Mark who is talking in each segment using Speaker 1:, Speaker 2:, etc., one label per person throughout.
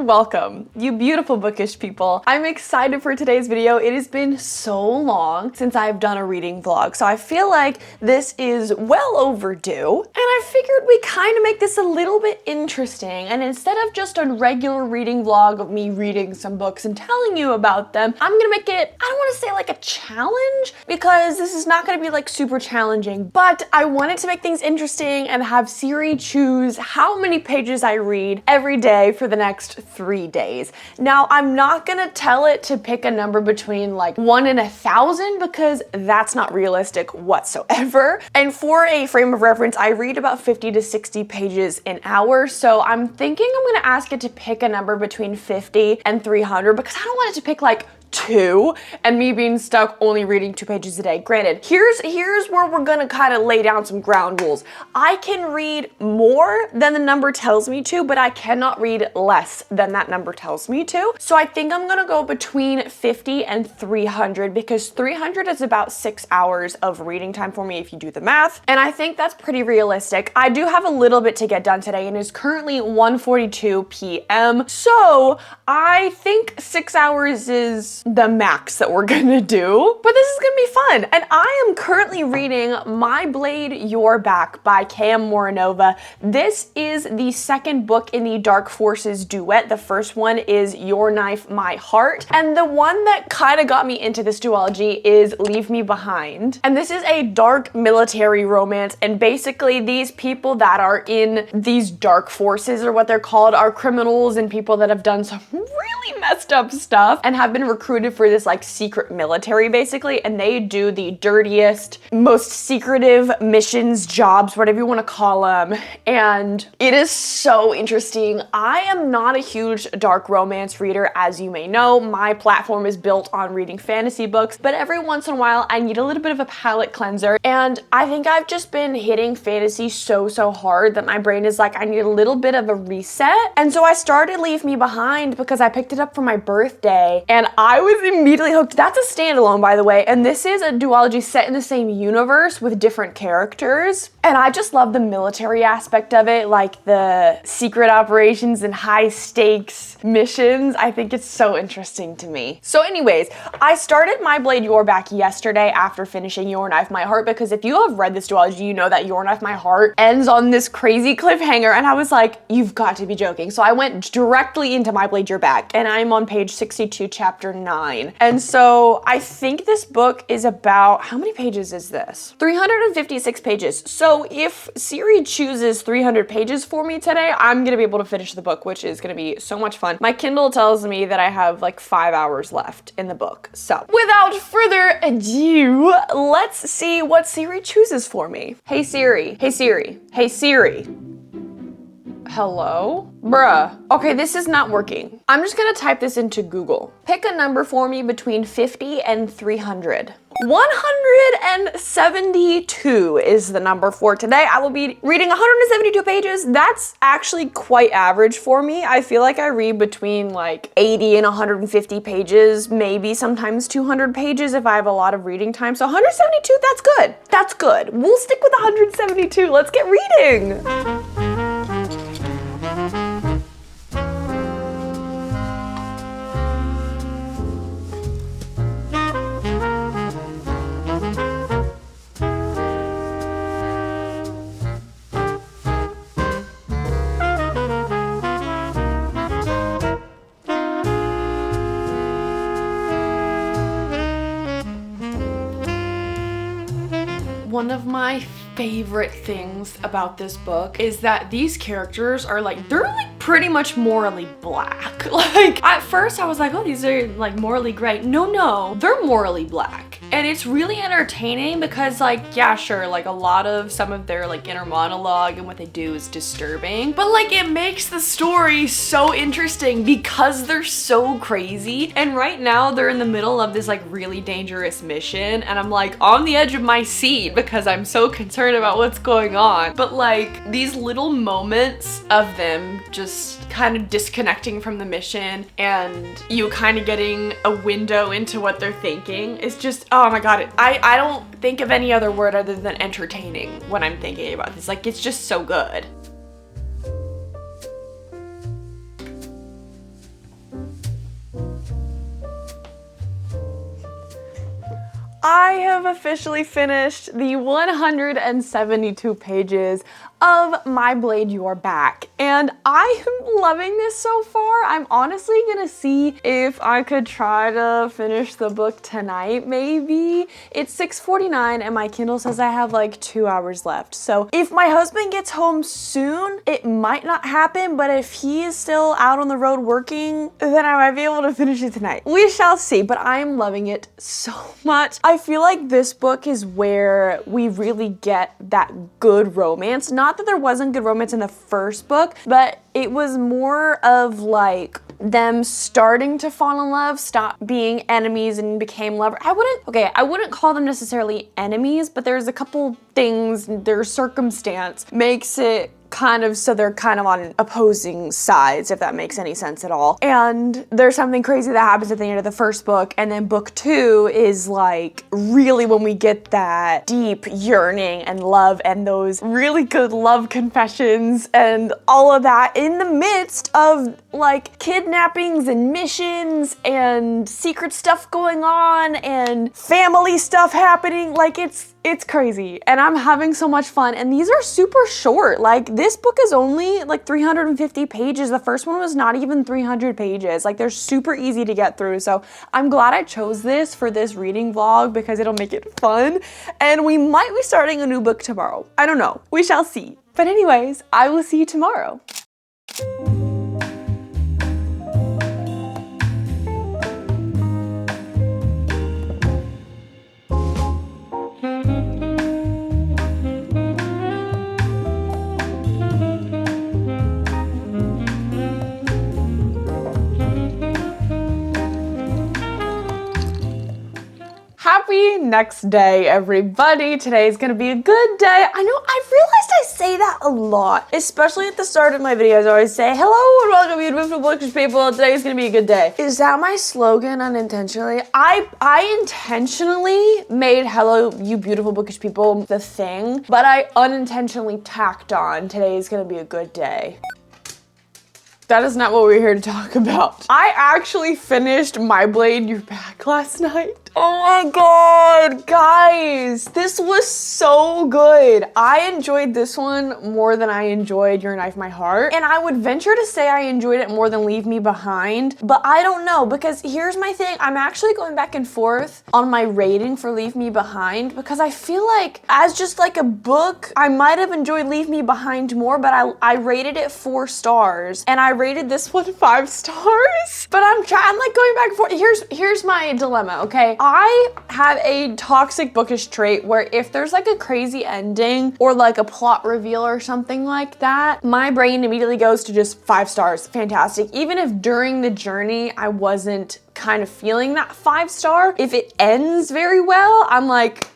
Speaker 1: and welcome, you beautiful bookish people. I'm excited for today's video. It has been so long since I've done a reading vlog, so I feel like this is well overdue. And I figured we kind of make this a little bit interesting, and instead of just a regular reading vlog of me reading some books and telling you about them, I'm gonna make it, I don't want to say like a challenge, because this is not gonna be like super challenging, but I wanted to make things interesting and have Siri choose how many pages I read every day for the next 3 days. Now, I'm not gonna tell it to pick a number between like 1 and 1,000 because that's not realistic whatsoever. And for a frame of reference, I read about 50 to 60 pages an hour. So I'm thinking I'm gonna ask it to pick a number between 50 and 300 because I don't want it to pick like 2 and me being stuck only reading 2 pages a day. Granted, here's where we're gonna kind of lay down some ground rules. I can read more than the number tells me to, but I cannot read less than that number tells me to. So I think I'm gonna go between 50 and 300 because 300 is about 6 hours of reading time for me if you do the math. And I think that's pretty realistic. I do have a little bit to get done today and it's currently 1:42 p.m. So I think 6 hours is the max that we're gonna do, but this is gonna be fun. And I am currently reading My Blade, Your Back by K.M. Morinova. This is the second book in the Dark Forces duet. The first one is Your Knife, My Heart. And the one that kind of got me into this duology is Leave Me Behind. And this is a dark military romance. And basically these people that are in these dark forces, or what they're called, are criminals and people that have done some really messed up stuff and have been recruited for this like secret military basically, and they do the dirtiest, most secretive missions, jobs, whatever you want to call them, and it is so interesting. I am not a huge dark romance reader, as you may know. My platform is built on reading fantasy books, but every once in a while I need a little bit of a palate cleanser, and I think I've just been hitting fantasy so hard that my brain is like, I need a little bit of a reset. And so I started Leave Me Behind because I picked it up for my birthday and I was immediately hooked. That's a standalone, by the way, and this is a duology set in the same universe with different characters. And I just love the military aspect of it, like the secret operations and high stakes missions. I think it's so interesting to me. So anyways, I started My Blade, Your Back yesterday after finishing Your Knife, My Heart, because if you have read this duology, you know that Your Knife, My Heart ends on this crazy cliffhanger, and I was like, you've got to be joking. So I went directly into My Blade, Your Back, and I'm on page 62, chapter 9. And so I think this book is about, how many pages is this? 356 pages. So if Siri chooses 300 pages for me today, I'm gonna be able to finish the book, which is gonna be so much fun. My Kindle tells me that I have like 5 hours left in the book. So without further ado, let's see what Siri chooses for me. Hey Siri, hey Siri, hey Siri. Hello? Bruh. Okay, this is not working. I'm just gonna type this into Google. Pick a number for me between 50 and 300. 172 is the number for today. I will be reading 172 pages. That's actually quite average for me. I feel like I read between like 80 and 150 pages, maybe sometimes 200 pages if I have a lot of reading time. So 172, that's good. That's good. We'll stick with 172. Let's get reading. One of my favorite things about this book is that these characters are like, they're like pretty much morally black. Like at first I was like, oh, these are like morally gray. No, they're morally black. And it's really entertaining because like, yeah, sure, like a lot of some of their like inner monologue and what they do is disturbing, but like it makes the story so interesting because they're so crazy. And right now they're in the middle of this like really dangerous mission and I'm like on the edge of my seat because I'm so concerned about what's going on. But like these little moments of them just kind of disconnecting from the mission and you kind of getting a window into what they're thinking is just, oh my god, I don't think of any other word other than entertaining when I'm thinking about this. Like, it's just so good. I have officially finished the 172 pages of My Blade, Your Back, and I am loving this so far. I'm honestly gonna see if I could try to finish the book tonight, maybe. It's 6:49 and my Kindle says I have like 2 hours left. So if my husband gets home soon, it might not happen, but if he is still out on the road working, then I might be able to finish it tonight. We shall see, but I am loving it so much. I feel like this book is where we really get that good romance. Not that there wasn't good romance in the first book, but it was more of like them starting to fall in love, stop being enemies and became lovers. I wouldn't call them necessarily enemies, but there's a couple things, their circumstance makes it kind of so they're kind of on opposing sides, if that makes any sense at all. And there's something crazy that happens at the end of the first book, and then book 2 is like really when we get that deep yearning and love and those really good love confessions and all of that in the midst of like kidnappings and missions and secret stuff going on and family stuff happening. Like it's crazy and I'm having so much fun, and these are super short. Like this book is only like 350 pages. The first one was not even 300 pages. Like they're super easy to get through. So I'm glad I chose this for this reading vlog because it'll make it fun, and we might be starting a new book tomorrow. I don't know, we shall see. But anyways, I will see you tomorrow. Happy next day, everybody. Today is gonna be a good day. I know, I've realized I say that a lot, especially at the start of my videos. I always say, hello and welcome you beautiful Bookish people. Today is gonna be a good day. Is that my slogan unintentionally? I intentionally made hello you beautiful Bookish people the thing, but I unintentionally tacked on today is gonna be a good day. That is not what we're here to talk about. I actually finished My Blade, Your Back last night. Oh my god, guys, this was so good. I enjoyed this one more than I enjoyed Your Knife, My Heart. And I would venture to say I enjoyed it more than Leave Me Behind, but I don't know, because here's my thing. I'm actually going back and forth on my rating for Leave Me Behind because I feel like as just like a book, I might have enjoyed Leave Me Behind more, but I rated it 4 stars and I rated this one 5 stars. But I'm like going back and forth. Here's my dilemma, okay? I have a toxic bookish trait where if there's like a crazy ending or like a plot reveal or something like that, my brain immediately goes to just 5 stars, fantastic. Even if during the journey I wasn't kind of feeling that 5 star, if it ends very well, I'm like,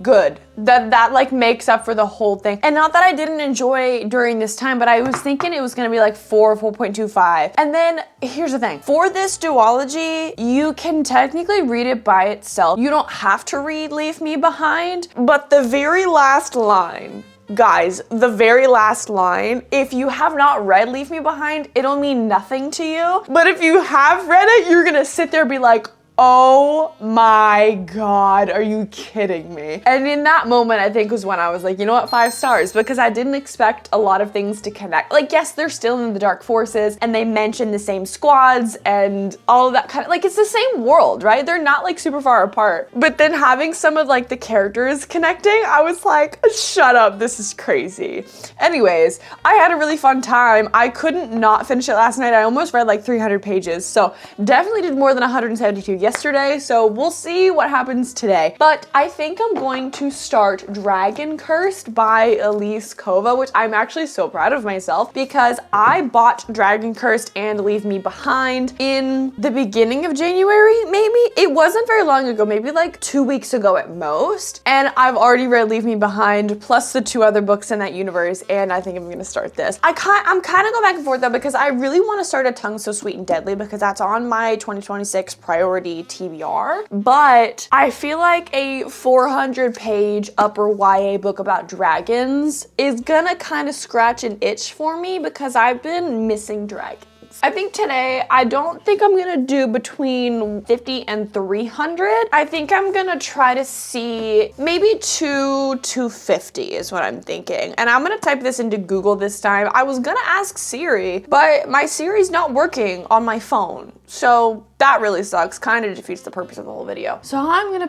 Speaker 1: good. That like makes up for the whole thing. And not that I didn't enjoy during this time, but I was thinking it was gonna be like 4.25. And then here's the thing. For this duology, you can technically read it by itself. You don't have to read Leave Me Behind, but the very last line, guys, the very last line, if you have not read Leave Me Behind, it'll mean nothing to you. But if you have read it, you're gonna sit there and be like, oh my god, are you kidding me? And in that moment, I think was when I was like, you know what, 5 stars, because I didn't expect a lot of things to connect. Like, yes, they're still in the Dark Forces and they mention the same squads and all of that kind of, like, it's the same world, right? They're not like super far apart. But then having some of like the characters connecting, I was like, shut up, this is crazy. Anyways, I had a really fun time. I couldn't not finish it last night. I almost read like 300 pages. So definitely did more than 172 yesterday, so we'll see what happens today. But I think I'm going to start Dragon Cursed by Elise Kova, which I'm actually so proud of myself because I bought Dragon Cursed and Leave Me Behind in the beginning of January, maybe? It wasn't very long ago, maybe like 2 weeks ago at most. And I've already read Leave Me Behind, plus the 2 other books in that universe, and I think I'm gonna start this. I'm kind of going back and forth though because I really want to start A Tongue So Sweet and Deadly because that's on my 2026 priority TBR, but I feel like a 400-page upper YA book about dragons is gonna kind of scratch an itch for me because I've been missing dragons. pages. I think today, I don't think I'm gonna do between 50 and 300. I think I'm gonna try to see maybe 250 is what I'm thinking. And I'm gonna type this into Google this time. I was gonna ask Siri, but my Siri's not working on my phone. So that really sucks, kind of defeats the purpose of the whole video. So I'm gonna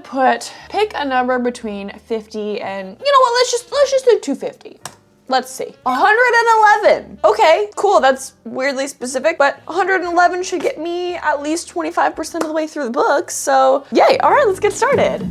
Speaker 1: pick a number between 50 and, you know what, let's just do 250. Let's see, 111. Okay, cool, that's weirdly specific, but 111 should get me at least 25% of the way through the book, so yay, all right, let's get started.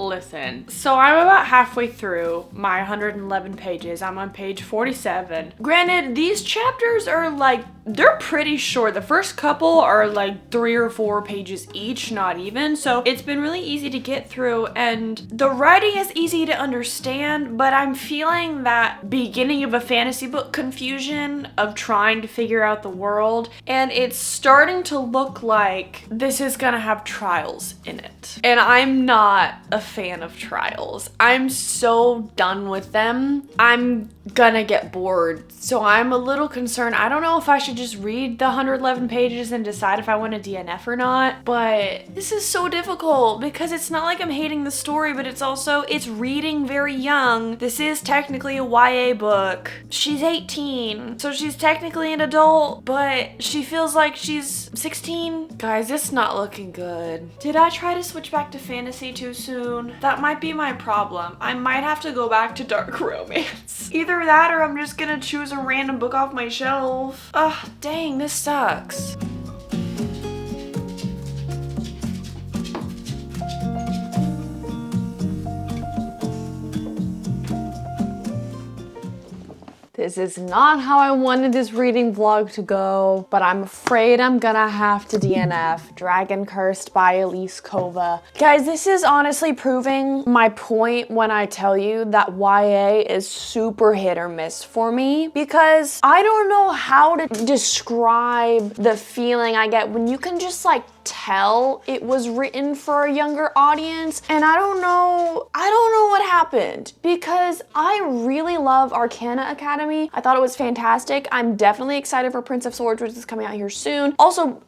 Speaker 1: Listen, so I'm about halfway through my 111 pages. I'm on page 47. Granted, these chapters are like, they're pretty short. The first couple are like 3 or 4 pages each, not even. So it's been really easy to get through and the writing is easy to understand, but I'm feeling that beginning of a fantasy book confusion of trying to figure out the world. And it's starting to look like this is gonna have trials in it. And I'm not a fan of trials. I'm so done with them. I'm gonna get bored. So I'm a little concerned. I don't know if I should just read the 111 pages and decide if I want to DNF or not, but this is so difficult because it's not like I'm hating the story, but it's reading very young. This is technically a YA book. She's 18, so she's technically an adult, but she feels like she's 16. Guys, it's not looking good. Did I try to switch back to fantasy too soon? That might be my problem. I might have to go back to dark romance. Either that or I'm just gonna choose a random book off my shelf. Ugh, dang, this sucks. This is not how I wanted this reading vlog to go, but I'm afraid I'm gonna have to DNF. Dragon Cursed by Elise Kova. Guys, this is honestly proving my point when I tell you that YA is super hit or miss for me, because I don't know how to describe the feeling I get when you can just like tell it was written for a younger audience. And I don't know what happened, because I really love Arcana Academy. I thought it was fantastic. I'm definitely excited for Prince of Swords, which is coming out here soon. Also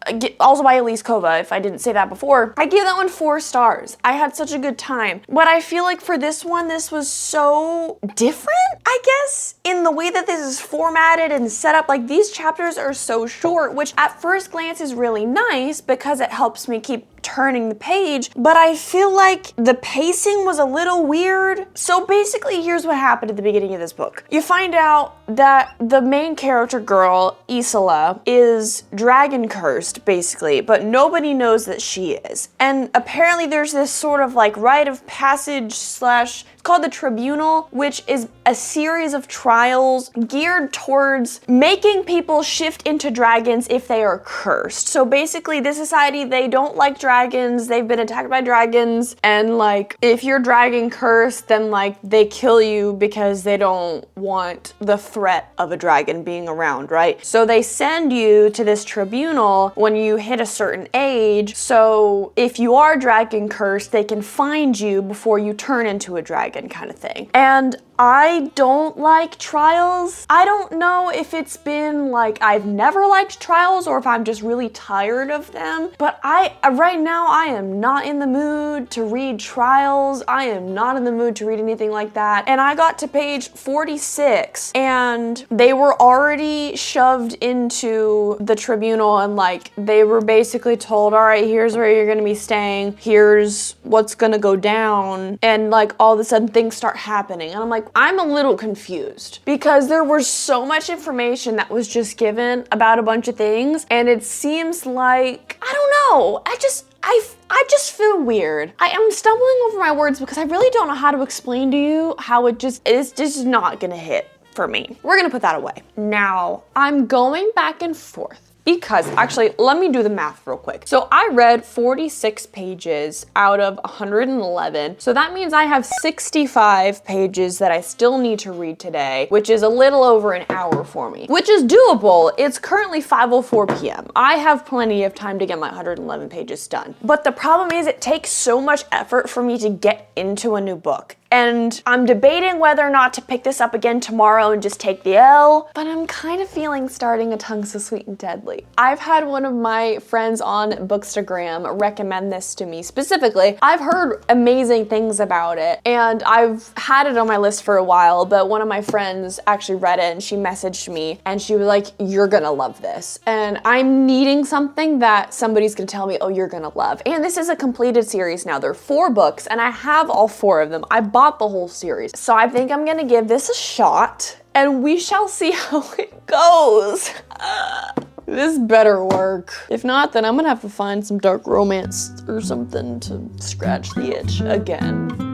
Speaker 1: by Elise Kova, if I didn't say that before. I gave that one 4 stars. I had such a good time. But I feel like for this one, this was so different, I guess, in the way that this is formatted and set up. Like, these chapters are so short, which at first glance is really nice because it helps me keep turning the page, but I feel like the pacing was a little weird. So basically, here's what happened at the beginning of this book. You find out that the main character girl, Isola, is dragon cursed, basically, but nobody knows that she is. And apparently there's this sort of like rite of passage slash, it's called the Tribunal, which is a series of trials geared towards making people shift into dragons if they are cursed. So basically, this society, they don't like dragons, they've been attacked by dragons, and like, if you're dragon cursed, then like, they kill you because they don't want the threat of a dragon being around, right? So they send you to this tribunal when you hit a certain age, so if you are dragon cursed, they can find you before you turn into a dragon, kind of thing. And I don't like trials. I don't know if it's been like I've never liked trials or if I'm just really tired of them, but right now I am not in the mood to read trials. I am not in the mood to read anything like that. And I got to page 46 and they were already shoved into the tribunal, and like, they were basically told, all right, here's where you're gonna be staying, here's what's gonna go down, and like, all of a sudden things start happening. And I'm like, I'm a little confused because there was so much information that was just given about a bunch of things, and it seems like, I don't know, I just feel weird. I am stumbling over my words because I really don't know how to explain to you how it's just not gonna hit for me. We're gonna put that away. Now, I'm going back and forth Because, actually, let me do the math real quick. So I read 46 pages out of 111. So that means I have 65 pages that I still need to read today, which is a little over an hour for me, which is doable. It's currently 5:04 p.m. I have plenty of time to get my 111 pages done. But the problem is it takes so much effort for me to get into a new book. And I'm debating whether or not to pick this up again tomorrow and just take the L, but I'm kind of feeling starting A Tongue So Sweet and Deadly. I've had one of my friends on Bookstagram recommend this to me specifically. I've heard amazing things about it, and I've had it on my list for a while, but one of my friends actually read it and she messaged me and she was like, you're gonna love this. And I'm needing something that somebody's gonna tell me, oh, you're gonna love. And this is a completed series now. There are 4 books and I have all 4 of them. I bought the whole series. So I think I'm gonna give this a shot and we shall see how it goes. This better work. If not, then I'm gonna have to find some dark romance or something to scratch the itch again.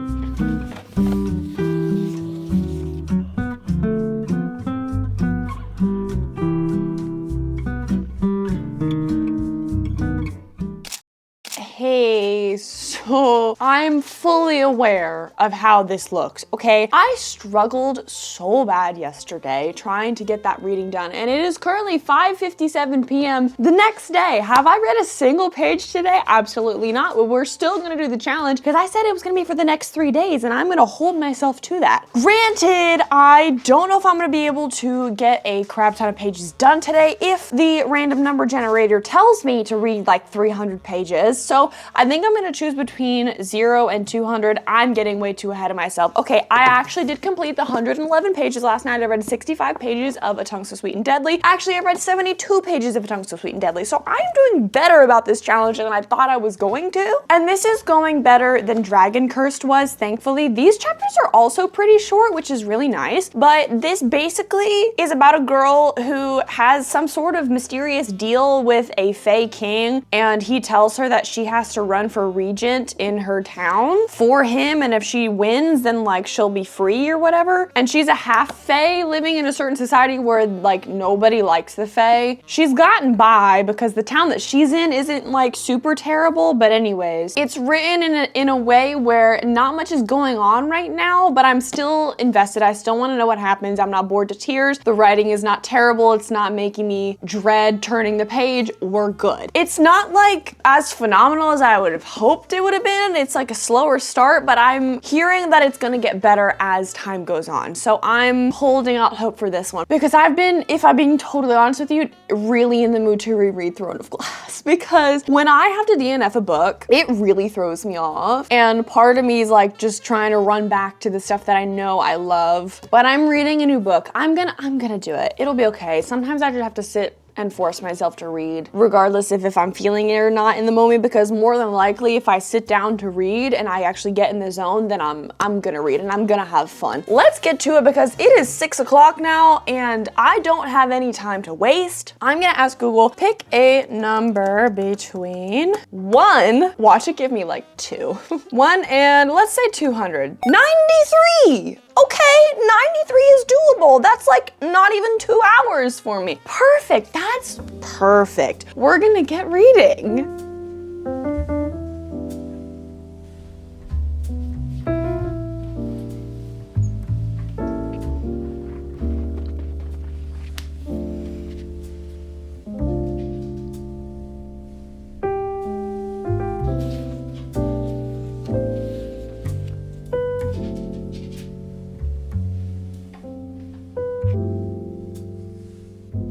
Speaker 1: Hey, so I'm fully aware of how this looks, okay? I struggled so bad yesterday trying to get that reading done, and it is currently 5:57 p.m. the next day. Have I read a single page today? Absolutely not, but we're still gonna do the challenge because I said it was gonna be for the next 3 days, and I'm gonna hold myself to that. Granted, I don't know if I'm gonna be able to get a crap ton of pages done today if the random number generator tells me to read like 300 pages, so I think I'm gonna choose between 0 and 200. I'm getting way too ahead of myself. Okay, I actually did complete the 111 pages last night. I read 65 pages of A Tongue So Sweet and Deadly. Actually, I read 72 pages of A Tongue So Sweet and Deadly. So I'm doing better about this challenge than I thought I was going to. And this is going better than Dragon Cursed was, thankfully. These chapters are also pretty short, which is really nice. But this basically is about a girl who has some sort of mysterious deal with a Fae king, and he tells her that she has to run for regent in her town for him, and if she wins, then like she'll be free or whatever. And she's a half Fae living in a certain society where like nobody likes the Fae. She's gotten by because the town that she's in isn't like super terrible, but anyways, it's written in a way where not much is going on right now, but I'm still invested. I still want to know what happens. I'm not bored to tears. The writing is not terrible. It's not making me dread turning the page. We're good. It's not like as phenomenal as I would have hoped it would have been. It's like a slower start, but I'm hearing that it's gonna get better as time goes on. So I'm holding out hope for this one because I've been, if I'm being totally honest with you, really in the mood to reread Throne of Glass because when I have to DNF a book, it really throws me off. And part of me is like just trying to run back to the stuff that I know I love. But I'm reading a new book. I'm gonna do it. It'll be okay. Sometimes I just have to sit and force myself to read, regardless if I'm feeling it or not in the moment, because more than likely, if I sit down to read and I actually get in the zone, then I'm gonna read and I'm gonna have fun. Let's get to it because it is 6 o'clock now and I don't have any time to waste. I'm gonna ask Google, pick a number between 1, watch it give me like 2, 1 and let's say 200. 93! Okay, 93 is doable. That's like not even 2 hours for me. Perfect, that's perfect. We're gonna get reading.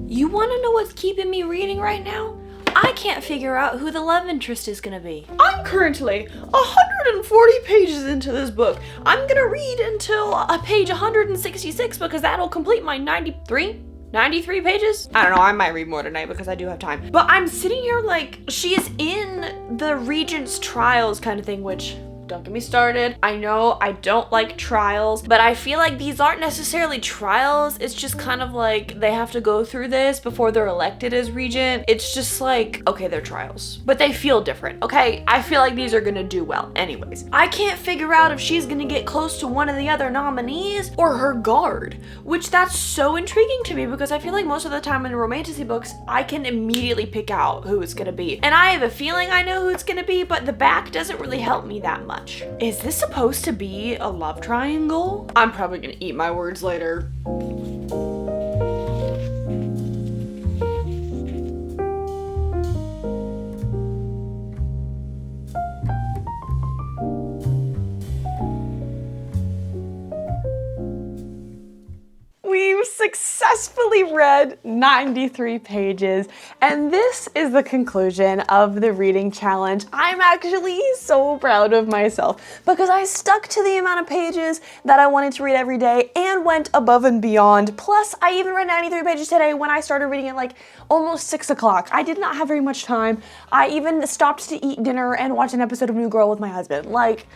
Speaker 2: You want to know what's keeping me reading right now? I can't figure out who the love interest is gonna be.
Speaker 1: I'm currently 140 pages into this book. I'm gonna read until
Speaker 2: Page 166 because that'll complete my 93 pages?
Speaker 1: I don't know, I might read more tonight because I do have time.
Speaker 2: But I'm sitting here like she's in the regent's trials kind of thing, which Don't get me started. I know I don't like trials, but I feel like these aren't necessarily trials. It's just kind of like they have to go through this before they're elected as regent. It's just like, okay, they're trials, but they feel different, okay? I feel like these are gonna do well. Anyways, I can't figure out if she's gonna get close to one of the other nominees or her guard, which that's so intriguing to me because I feel like most of the time in romantasy books, I can immediately pick out who it's gonna be. And I have a feeling I know who it's gonna be, but the back doesn't really help me that much. Is this supposed to be a love triangle? I'm probably gonna eat my words later.
Speaker 1: We've successfully read 93 pages, and this is the conclusion of the reading challenge. I'm actually so proud of myself because I stuck to the amount of pages that I wanted to read every day and went above and beyond. Plus, I even read 93 pages today when I started reading at like almost 6 o'clock. I did not have very much time. I even stopped to eat dinner and watch an episode of New Girl with my husband. Like,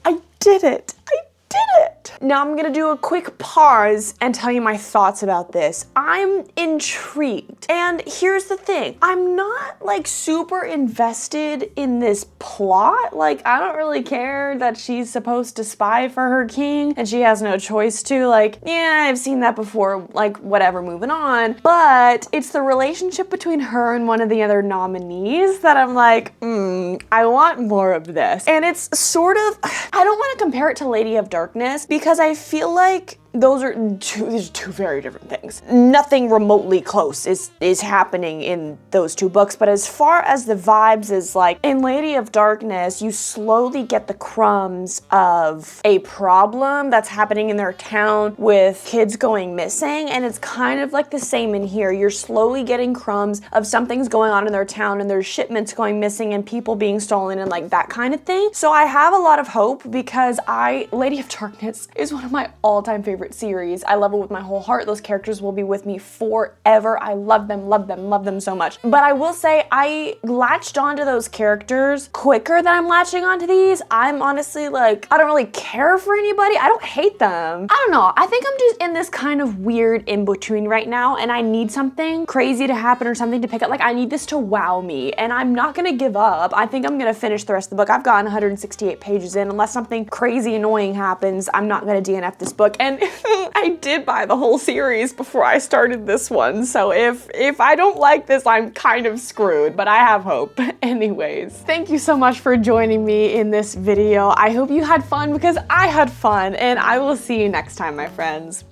Speaker 1: I did it. I did it. Now I'm gonna do a quick pause and tell you my thoughts about this. I'm intrigued. And here's the thing. I'm not like super invested in this plot. Like, I don't really care that she's supposed to spy for her king and she has no choice to. Like, yeah, I've seen that before, like whatever, moving on. But it's the relationship between her and one of the other nominees that I'm like, I want more of this. And it's sort of, I don't want to compare it to Lady of Darkness because I feel like these are two very different things. Nothing remotely close is happening in those two books, but as far as the vibes is like, in Lady of Darkness, you slowly get the crumbs of a problem that's happening in their town with kids going missing, and it's kind of like the same in here. You're slowly getting crumbs of something's going on in their town and there's shipments going missing and people being stolen and like that kind of thing. So I have a lot of hope because Lady of Darkness is one of my all-time favorite series. I love it with my whole heart. Those characters will be with me forever. I love them so much. But I will say I latched onto those characters quicker than I'm latching onto these. I'm honestly like, I don't really care for anybody. I don't hate them. I don't know. I think I'm just in this kind of weird in-between right now and I need something crazy to happen or something to pick up. Like, I need this to wow me and I'm not gonna give up. I think I'm gonna finish the rest of the book. I've gotten 168 pages in. Unless something crazy annoying happens, I'm not gonna DNF this book. And I did buy the whole series before I started this one, so if I don't like this, I'm kind of screwed, but I have hope. Anyways, thank you so much for joining me in this video. I hope you had fun because I had fun, and I will see you next time, my friends.